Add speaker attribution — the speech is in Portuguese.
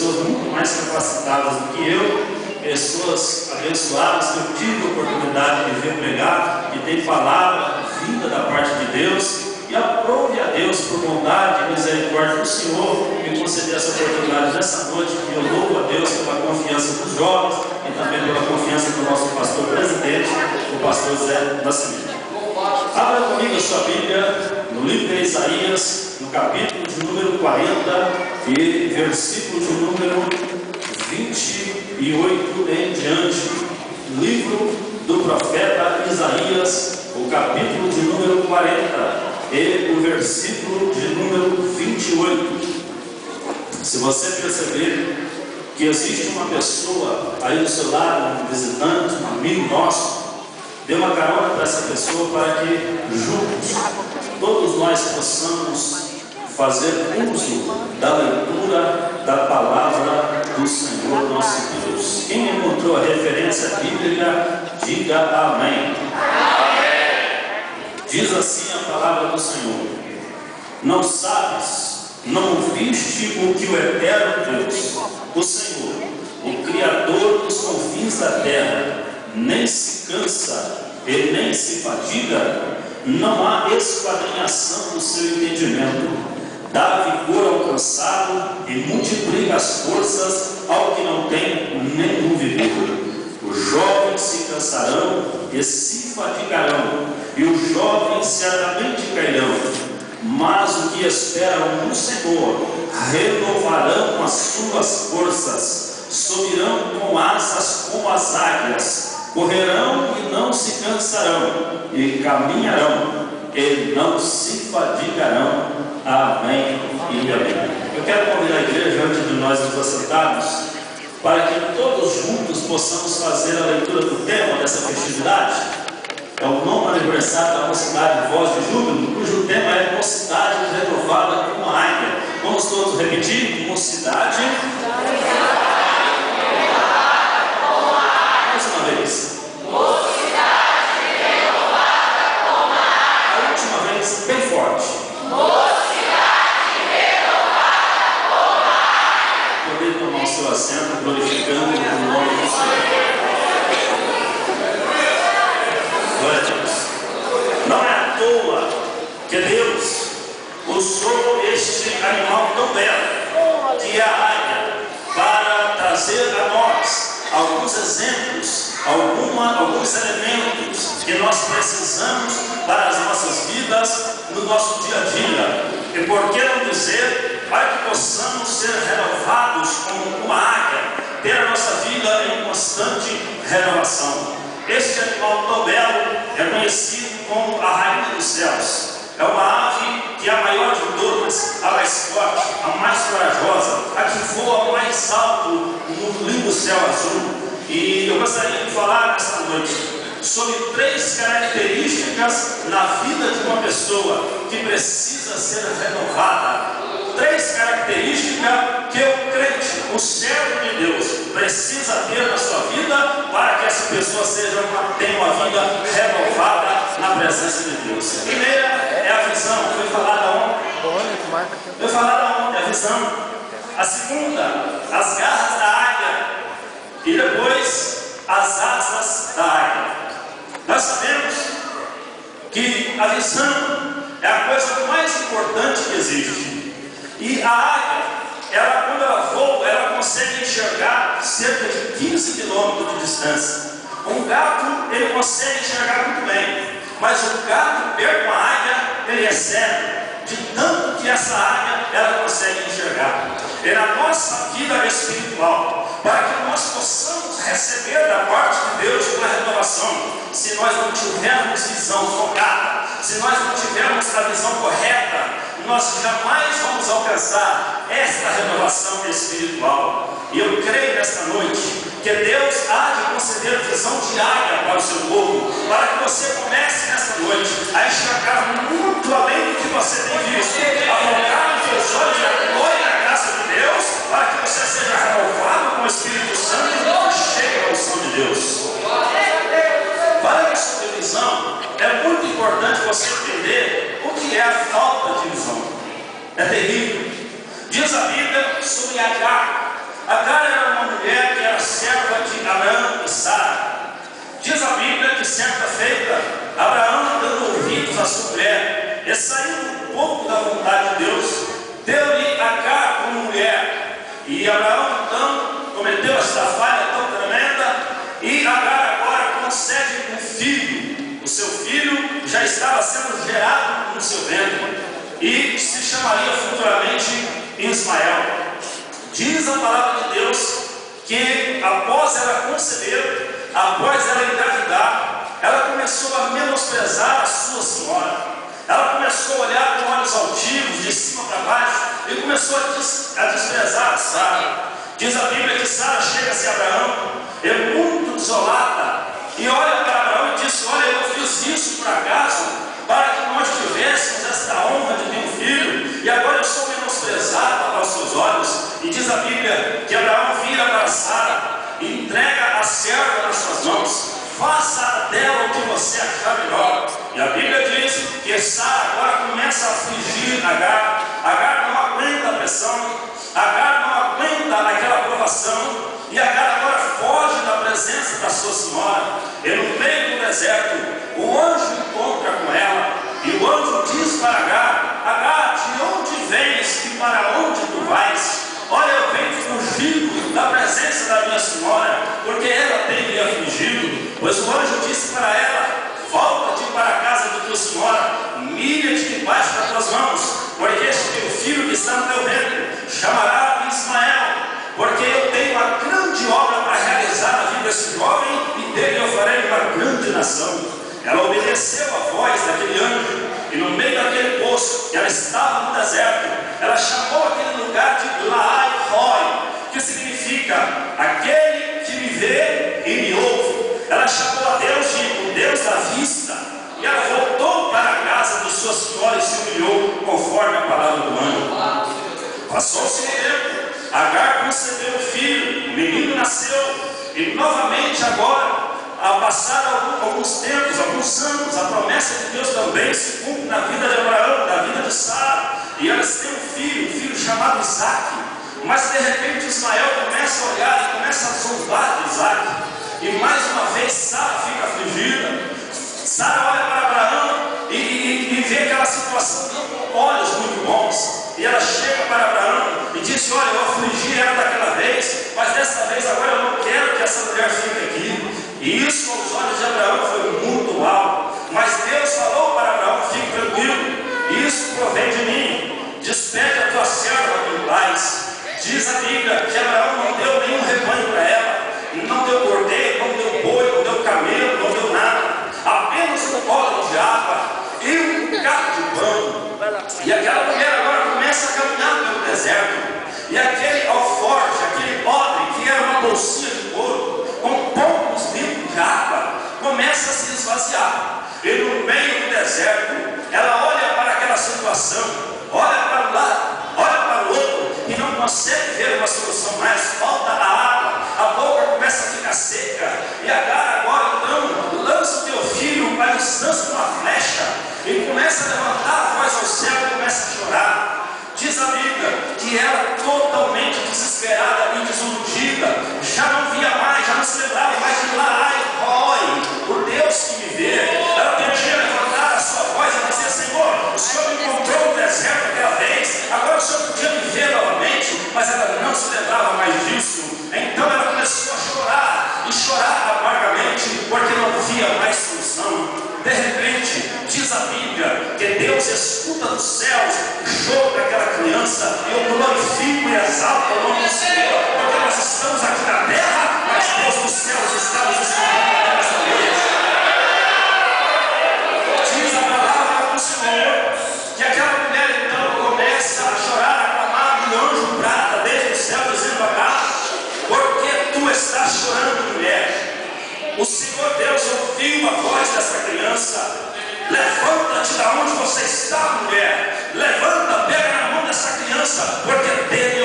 Speaker 1: pessoas muito mais capacitadas do que eu, pessoas abençoadas que eu tive a oportunidade de ver pregar, que tem palavra vinda da parte de Deus. E aprove a Deus por bondade e misericórdia do Senhor me conceder essa oportunidade nessa noite. E eu louvo a Deus pela confiança dos jovens e também pela confiança do nosso pastor presidente, o pastor Zé Nascimento. Abra comigo a sua Bíblia no livro de Isaías, no capítulo de número 40 e versículo de número 28 em diante. Livro do profeta Isaías, o capítulo de número 40 e o versículo de número 28. Se você perceber que existe uma pessoa aí do seu lado, um visitante, um amigo nosso, dê uma carona para essa pessoa para que juntos todos nós possamos fazer uso da leitura da palavra do Senhor nosso Deus. Quem encontrou a referência bíblica, diga amém. Diz assim a palavra do Senhor: não sabes, não viste o que o eterno Deus, o Senhor, o Criador dos confins da terra, nem se cansa e nem se fadiga? Não há esquadrinhação do seu entendimento. Dá vigor ao cansado e multiplica as forças ao que não tem nenhum vigor. Os jovens se cansarão e se fadigarão, e os jovens certamente cairão. Mas o que esperam no Senhor renovarão as suas forças, subirão com asas como as águias, correrão e não se cansarão, e caminharão e não se fadigarão. Amém e amém. Eu quero convidar a igreja, antes de nós nos assentarmos, para que todos juntos possamos fazer a leitura do tema dessa festividade. É o nono aniversário da Mocidade Voz de Júbilo, cujo tema é Mocidade Renovada como a Águia. Vamos todos repetir? Mocidade renovada como a águia. Mais uma vez. Mocidade renovada como a águia. A última vez, bem forte. Mocidade renovada como a águia. Poder tomar o seu assento, glorificando o nome do Senhor. Glória a Deus. Não é à toa que Deus usou este animal tão belo, que é a águia, para trazer a nós alguns exemplos, alguns elementos que nós precisamos para as nossas vidas, no nosso dia a dia. E por que não dizer, para que possamos ser renovados como uma águia, ter a nossa vida em constante renovação. Este animal tão belo é conhecido como a rainha dos céus. É uma ave que é a maior de todas, a mais forte, a mais corajosa, a que voa mais alto no lindo céu azul. E eu gostaria de falar nesta noite sobre 3 características na vida de uma pessoa que precisa ser renovada. 3 características que o crente, o servo de Deus, precisa ter na sua vida para que essa pessoa tenha uma vida renovada na presença de Deus. A primeira é a visão, foi falada ontem, a visão. A segunda, as garras da águia. E depois, as asas da águia. Nós sabemos que a visão é a coisa mais importante que existe. E a águia, quando ela voa, ela consegue enxergar cerca de 15 quilômetros de distância. Um gato, ele consegue enxergar muito bem, mas o gato perto da águia, ele é cego, de tanto que essa águia, ela consegue enxergar. E na nossa vida espiritual, para que nós possamos receber da parte de Deus uma renovação, se nós não tivermos visão focada, se nós não tivermos a visão correta, nós jamais vamos alcançar esta renovação espiritual. E eu creio nesta noite que Deus há de conceder visão de águia para o seu povo, para que você comece nesta noite a enxergar muito além do que você tem visto, a focar nos seus olhos na glória e na graça de Deus, para que você seja renovado com o Espírito Santo e chegue à unção de Deus. Falando sobre visão, é muito importante você entender o que é a falta de visão. É terrível. Diz a Bíblia sobre Agar. E Abraão então cometeu esta falha tão tremenda, e Agar agora concede um filho. O seu filho já estava sendo gerado no seu ventre e se chamaria futuramente Ismael. Diz a palavra de Deus que após ela conceber, após ela engravidar, ela começou a menosprezar a sua senhora. Ela começou a olhar com olhos altivos, de cima para baixo, e começou a desprezar Sara. Diz a Bíblia que Sara chega-se a Abraão, é muito desolada, e olha para Abraão e diz: olha, eu fiz isso por acaso, para que nós tivéssemos esta honra de ter um filho, e agora eu sou menosprezada aos seus olhos. E diz a Bíblia que Abraão vira para Sara e entrega a serva nas suas mãos: faça dela o que você achar melhor. E a Bíblia diz que Sara agora começa a afligir Agar. Agar não aguenta a pressão, Agar não aguenta aquela provação, e Agar agora foge da presença da sua senhora. E no meio do deserto, o anjo encontra com ela, e o anjo diz para Agar: Agar, de onde vens e para onde tu vais? Olha, eu venho fugindo da presença da minha senhora, porque ela tem me afligido. Pois o anjo disse para ela: volta-te para a casa de tua senhora, humilha-te debaixo das tuas mãos, porque este teu filho que está no teu ventre chamará Ismael, porque eu tenho uma grande obra para realizar na vida desse jovem, e dele eu farei uma grande nação. Ela obedeceu a voz daquele anjo, e no meio daquele poço, que ela estava no deserto, ela chamou aquele lugar de Laai-Roi, que significa aquele que me vê e me ouve. Ela chamou a Deus de o Deus da vista, e ela voltou para a casa de sua senhora e se humilhou conforme a palavra do anjo. Passou-se um tempo, Agar concebeu um filho, o menino nasceu, e novamente agora, a passar alguns tempos, alguns anos, a promessa de Deus também se cumpre na vida de Abraão, na vida de Sara, e elas têm um filho chamado Isaac. Mas de repente Ismael começa a olhar e começa a zombar de Isaac, e mais uma vez Sara fica afligida. Sara olha para Abraão e vê aquela situação com olhos muito bons, e ela chega para Abraão e diz: olha, eu afligi ela daquela vez, mas dessa vez agora eu não quero que essa mulher fique aqui. E isso aos olhos de Abraão foi muito mal, mas Deus falou para Abraão: fique tranquilo, isso provém de mim, despede a tua serva em paz. Diz a Bíblia que Abraão não deu nenhum rebanho para ela, não deu cordeiro, não deu boi, não deu camelo, não deu nada, apenas um odre de água e um bocado de pão. E aquela mulher agora começa a caminhar pelo deserto, e aquele alforje, aquele odre que era uma bolsinha de couro com poucos litros de água, começa a se esvaziar. E no meio do deserto, ela olha para aquela situação, olha para o lado, olha para o outro, e não consegue ver uma solução mais. Falta a água, a boca começa a ficar seca, e Agar agora então lança o teu filho à distância de uma flecha, e começa a levantar a voz ao céu e começa a chorar. Diz a Bíblia que ela, totalmente desesperada e desiludida, já não via mais, já não se lembrava mais de Laai-Roi, o Deus que me vê. Ela podia levantar a sua voz e dizer: Senhor, o Senhor me encontrou no deserto aquela vez, agora o Senhor podia me ver novamente, mas ela não se lembrava mais disso. Então ela começou a chorar, e chorar amargamente, porque não via mais solução. De repente, diz a Bíblia que Deus escuta dos céus o choro daquela criança, e eu glorifico e exalto o nome do Senhor, porque nós estamos aqui na terra, mas Deus dos céus está nos escutando nessa noite. Diz a palavra do Senhor que aquela mulher então começa a chorar, a clamar, e o anjo brada desde o céu dizendo: Agar, por que tu estás chorando, mulher? O Senhor Deus ouviu a voz dessa criança. Levanta-te da onde você está, mulher. Levanta, pega na mão dessa criança, porque dele